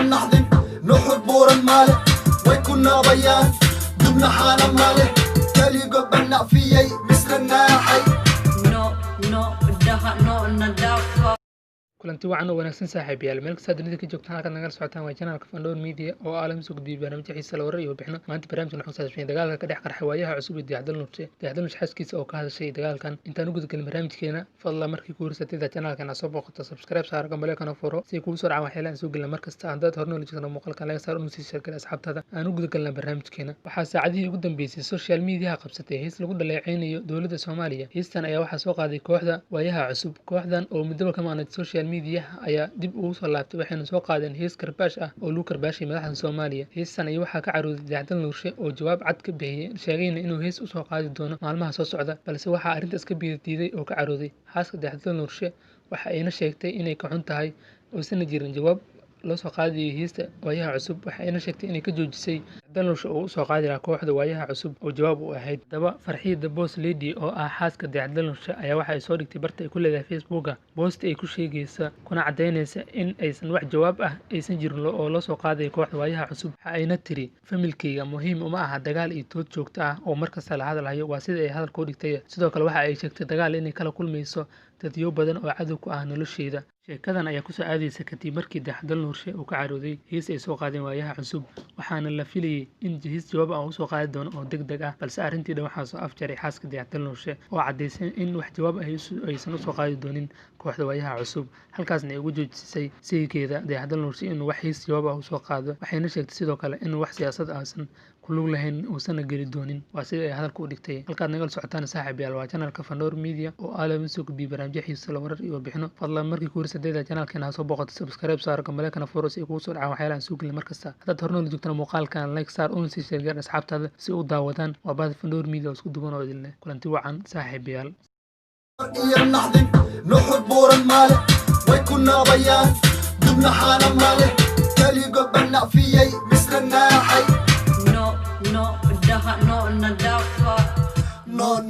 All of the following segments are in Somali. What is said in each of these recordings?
النحضن نحب بور المالك ويكون بيان دمنا حالا مالك كالي قبلنا فيي مثل الناحي kulanti wacan oo wanaagsan saaxiibayaal meel kasta dunida ka joogtaan halkaad nagala socotaan waa channelka Fandor Media oo aalam soo gudbiyo barnaamijyo xiiso leh warar iyo bixino maanta barnaamijkan wuxuu saabsan dagaalka ka dhex qarxay waayaha cusub ee Dayaxdal xaaskiisa oo ka hadashay dagaalkan intaan u gudgalin barnaamijkeena fadlan markii ku horsatay channelkan soo booqato subscribe saar gambaleekana furo si kuu soo dhacaan waxyaalaha soo gelin markasta aan dad horno la jirno muuqaalkan laga saaro si shirkad asxaabtada aan u gudgalna barnaamijkeena waxaa saacadihii ugu dambeysay social media qabsatay hees lagu dhaleeceeynayo dawladda Soomaaliya heestan ayaa waxaa soo qaaday kooxda waayaha cusub kooxdan oo muddo ka maqnayd social media ayaa dib ugu soo laabtay waxayna soo qaadeen hees karbaash ah oo lagu karbaashay madaxda Soomaaliya heestan ayaa waxaa ka carooday Dayaxdal Nuurshe oo jawaab cad ka bixiyay sheegayna inuu hees u soo qaadi doono maalmaha soo socda balse waxaa arrintaas ka diiday oo ka carooday xaaska Dayaxdal Nuurshe waxa ayna sheegtay inay ka xun tahay oo san jirin jawaab loo soo qaadiyay heesta waayaha cusub waxa ayna sheegtay inay ka joojisay Dayaxdal Nuurshe oo soo qaadi lahaa kooxda waayaha cusub oo jawaab u ahayd daba Farxiida Boss Lady oo ah xaaska Dayaxdal Nuurshe ayaa waxa ay soo dhigtay barta ay ku leedahay Facebook post ay ku sheegaysa kuna cadeynaysa in aysan wax jawaab ah aysan jirin oo loo soo qaaday kooxda waayaha cusub waxa ayna tiri familkayga muhiim uma aha dagaal iyo tood joogto ah oo markasta la hadalhayo waa sida ay hadalka u dhigtay sidoo kale waxa ay sheegtay dagaal inay kala kulmayso dadyo badan oo cadow ku ah nolosheeda sheekadan ayaa ku soo aadaysa kadib markii Dayaxdal Nuurshe uu ka carooday hees ay soo qaadeen waayaha cusub waxaana la filayay in hees jawaab ah uu soo qaadi doono oo degdeg ah balse arrintii waxaa soo afjaray xaaska Dayaxdal Nuurshe oo cadeysay in wax jawaab ah aysan u soo qaadi doonin kooxda waayaha cusub halkaasna ay ugu joojisay saygeeda Dayaxdal Nuurshe inuu wax hees jawaab ah u soo qaado waxayna sheegtay sidoo kale in wax siyaasad ahsan kulug lahayn uusan geli doonin waa sida ay hadalka u dhigtay halkaad nagala socotaan saaxiibayaal waa channelka Fandor Media oo aalam soo gudbiyo barnaamijyo xiiso leh warar iyo bixino fadlan markii ku horsatay channelkan soo booqato subscribe saar gambaleekana furo si kuu soo dhacaan waxyaalaha soo gelin markasta hadaad horno la joogtaan muuqaalkan like saar oo si share asxaabtada si u daawadaan waa baad Fandor Media isku duban oo idin leh kulanti wacan saaxiibayaal النحضن نحب بور المالك ويكون بيان دمنا حالا مالك كالي قبلنا فيي مثل الناحي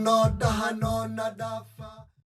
no daha no nadafa